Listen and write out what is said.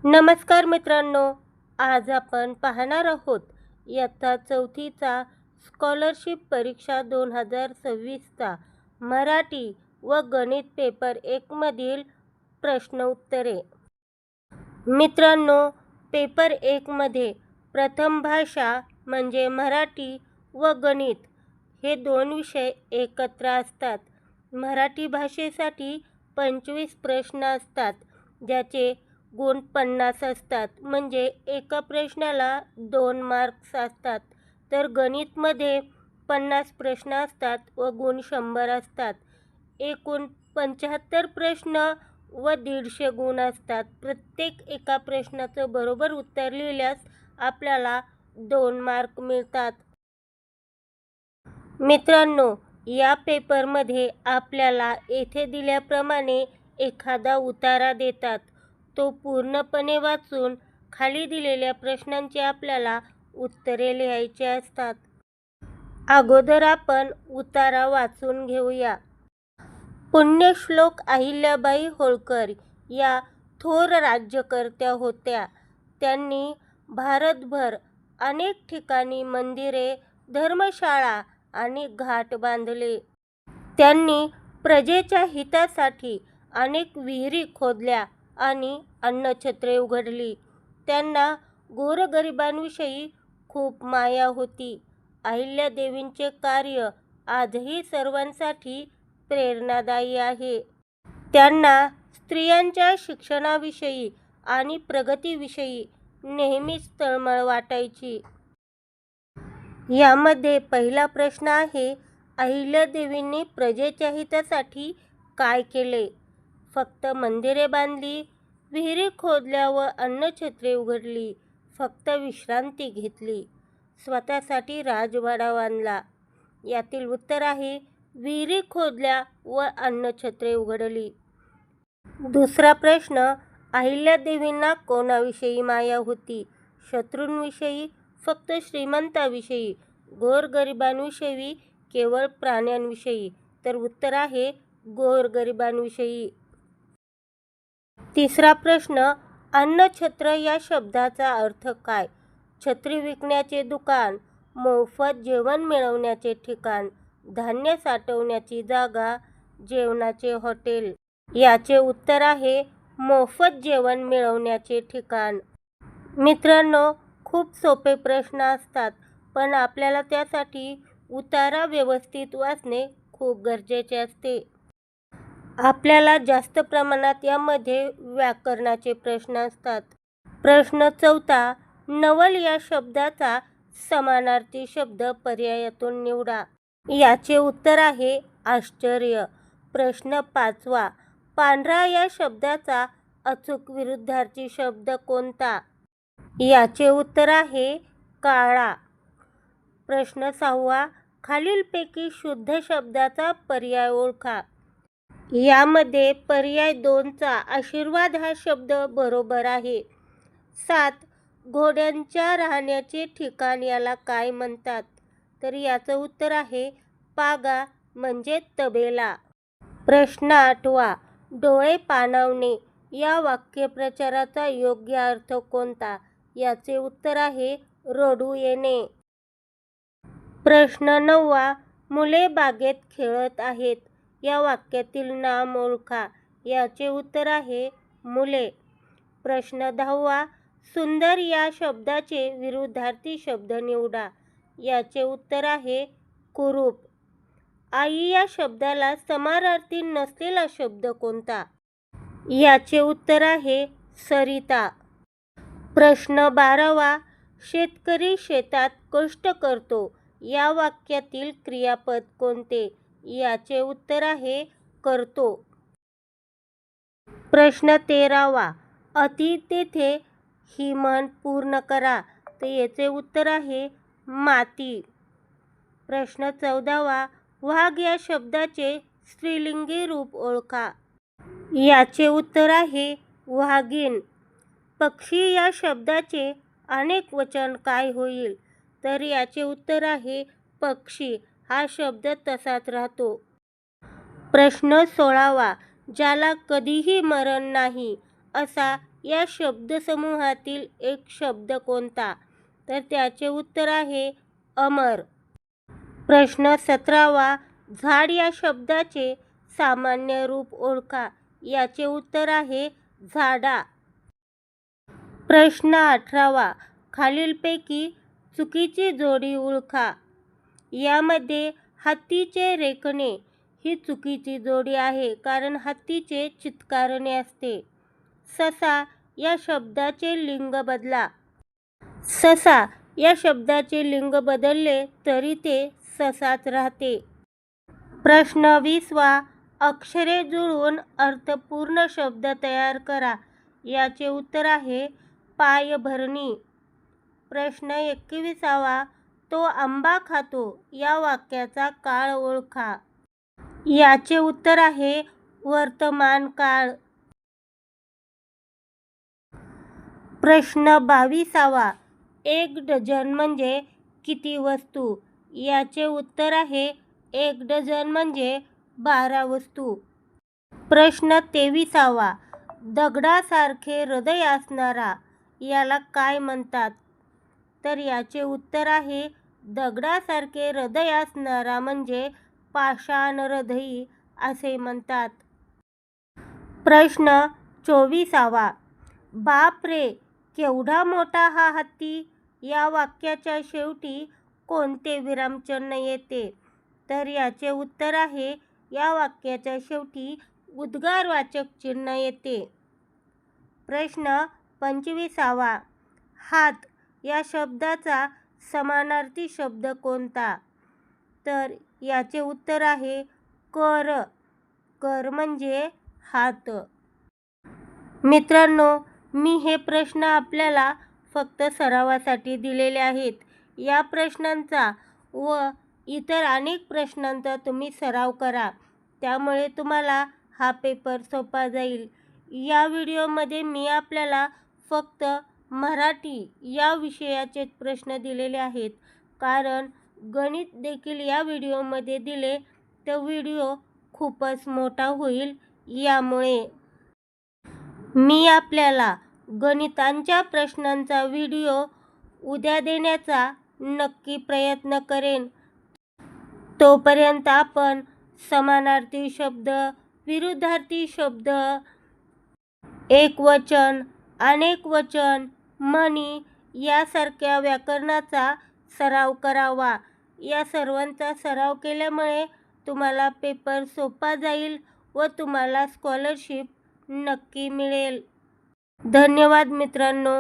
नमस्कार मित्रांनो, आज आपण पाहणार आहोत इयत्ता चौथीचा स्कॉलरशिप परीक्षा 2026चा मराठी व गणित पेपर 1 मधील प्रश्न उत्तरे. मित्रांनो, पेपर 1 मध्ये प्रथम भाषा म्हणजे मराठी व गणित हे 2 विषय एकत्र असतात. मराठी भाषेसाठी 25 प्रश्न असतात, ज्याचे गुण 50 असतात, म्हणजे एका प्रश्नाला 2 मार्क्स असतात. तर गणितमध्ये 50 प्रश्न असतात व गुण 100 असतात. एकूण 75 प्रश्न व 150 गुण असतात. प्रत्येक एका प्रश्नाचं बरोबर उत्तर लिहिल्यास आपल्याला 2 मार्क मिळतात. मित्रांनो, या पेपरमध्ये आपल्याला येथे दिल्याप्रमाणे एखादा उतारा देतात. तो पूर्णपणे वाचून खाली दिलेल्या प्रश्नांची आपल्याला उत्तरे लिहायची असतात. अगोदर आपण उतारा वाचून घेऊया. पुण्यश्लोक अहिल्याबाई होळकर या थोर राज्यकर्त्या होत्या. त्यांनी भारतभर अनेक ठिकाणी मंदिरे, धर्मशाळा आणि घाट बांधले. त्यांनी प्रजेच्या हितासाठी अनेक विहिरी खोदल्या आणि अन्नछत्रे उघडली. त्यांना गोरगरिबांविषयी खूप माया होती. अहिल्यादेवींचे कार्य आजही सर्वांसाठी प्रेरणादायी आहे. त्यांना स्त्रियांच्या शिक्षणाविषयी आणि प्रगतीविषयी नेहमीच तळमळ वाटायची. यामध्ये पहिला प्रश्न आहे, अहिल्यादेवींनी प्रजेच्या हितासाठी काय केले? फक्त मंदिरे बांधली, विहिरी खोदल्या व अन्नछत्रे उघडली, फक्त विश्रांती घेतली, स्वतःसाठी राजवाडा बांधला? यातील उत्तर आहे, विहिरी खोदल्या व अन्नछत्रे उघडली. दुसरा प्रश्न, अहिल्यादेवींना कोणाविषयी माया होती? शत्रूंविषयी, फक्त श्रीमंताविषयी, गोरगरिबांविषयी, केवळ प्राण्यांविषयी? तर उत्तर आहे गोरगरिबांविषयी. तिसरा प्रश्न, अन्नछत्र या शब्दाचा अर्थ काय? छत्री विकण्याचे दुकान, मोफत जेवण मिळवण्याचे ठिकाण, धान्य साठवण्याची जागा, जेवणाचे हॉटेल? याचे उत्तर आहे मोफत जेवण मिळवण्याचे ठिकाण. मित्रांनो, खूप सोपे प्रश्न असतात, पण आपल्याला त्यासाठी उतारा व्यवस्थित वाचणे खूप गरजेचे असते. आपल्याला जास्त प्रमाणात यामध्ये व्याकरणाचे प्रश्न असतात. प्रश्न चौथा, नवल या शब्दाचा समानार्थी शब्द पर्यायातून निवडा. याचे उत्तर आहे आश्चर्य. प्रश्न पाचवा, पांढरा या शब्दाचा अचूक विरुद्धार्थी शब्द कोणता? याचे उत्तर आहे काळा. प्रश्न सहावा, खालीलपैकी शुद्ध शब्दाचा पर्याय ओळखा. यामध्ये पर्याय 2 चा आशीर्वाद हा शब्द बरोबर आहे. 7, घोड्यांच्या राहण्याचे ठिकाण याला काय म्हणतात? तर याचं उत्तर आहे पागा म्हणजे तबेला. प्रश्न 8वा, डोळे पाणावणे या वाक्यप्रचाराचा योग्य अर्थ कोणता? याचे उत्तर आहे रडू येणे. प्रश्न 9वा, मुले बागेत खेळत आहेत या वाक्यातील नाम ओळखा. याचे उत्तर आहे मुले. प्रश्न 10वा, सुंदर या शब्दाचे विरुद्धार्थी शब्द निवडा. याचे उत्तर आहे कुरूप. आई या शब्दाला समानार्थी नसलेला शब्द कोणता? याचे उत्तर आहे सरिता. प्रश्न 12वा, शेतकरी शेतात कष्ट करतो या वाक्यातील क्रियापद कोणते? याचे उत्तर आहे करतो. प्रश्न 13वा, अति तेथे ही म्हण पूर्ण करा. तर याचे उत्तर आहे माती. प्रश्न 14वा, वाघ या शब्दाचे स्त्रीलिंगी रूप ओळखा. याचे उत्तर आहे वाघीण. पक्षी या शब्दाचे अनेक वचन काय होईल? तर याचे उत्तर आहे पक्षी. हा शब्द तसाच राहतो. प्रश्न 16वा, ज्याला कधीही मरण नाही असा या शब्दसमूहातील एक शब्द कोणता? तर त्याचे उत्तर आहे अमर. प्रश्न 17वा. झाड या शब्दाचे सामान्य रूप ओळखा. याचे उत्तर आहे झाडा. प्रश्न 18वा. खालीलपैकी चुकीची जोडी ओळखा. यामध्ये हत्तीचे रेखणे ही चुकीची जोडी आहे, कारण हत्तीचे चित्कारणे असते. ससा या शब्दाचे लिंग बदला. ससा या शब्दाचे लिंग बदलले तरी ते ससाच राहते. प्रश्न 20वा. अक्षरे जुळवून अर्थपूर्ण शब्द तयार करा. याचे उत्तर आहे पायभरणी. प्रश्न 21वा. तो आंबा खातो या वाक्याचा काळ ओळखा. याचे उत्तर आहे वर्तमान काळ. प्रश्न 22वा. 1 डझन म्हणजे किती वस्तू? याचे उत्तर आहे 1 डझन म्हणजे 12 वस्तू. प्रश्न 23वा. दगडासारखे हृदय असणारा याला काय म्हणतात? तर याचे उत्तर आहे दगडासारखे हृदय असणारा म्हणजे पाषाण हृदयी असे म्हणतात. प्रश्न 24वा. बाप रे केवढा मोठा हा हत्ती या वाक्याच्या शेवटी कोणते विरामचिन्ह येते? तर याचे उत्तर आहे या वाक्याच्या शेवटी उद्गारवाचक चिन्ह येते. प्रश्न 25वा. हात या शब्दाचा समानार्थी शब्द कोणता? तर याचे उत्तर आहे कर. कर म्हणजे हात. मित्रांनो, मी हे प्रश्न आपल्याला फक्त सरावासाठी दिलेले आहेत. या प्रश्नांचा व इतर अनेक प्रश्नांचा तुम्ही सराव करा, त्यामुळे तुम्हाला हा पेपर सोपा जाईल. या व्हिडिओमध्ये मी आपल्याला फक्त मराठी या विषयाचे प्रश्न दिलेले आहेत, कारण गणित देखील या व्हिडिओमध्ये दिले तर व्हिडिओ खूपच मोठा होईल. यामुळे मी आपल्याला गणितांच्या प्रश्नांचा व्हिडिओ उद्या देण्याचा नक्की प्रयत्न करेन. तोपर्यंत आपण समानार्थी शब्द, विरुद्धार्थी शब्द, एकवचन, अनेकवचन, म्हणी यासारख्या व्याकरणाचा सराव करावा. या सर्वांचा सराव केल्यामुळे तुम्हाला पेपर सोपा जाईल व तुम्हाला स्कॉलरशिप नक्की मिळेल. धन्यवाद मित्रांनो.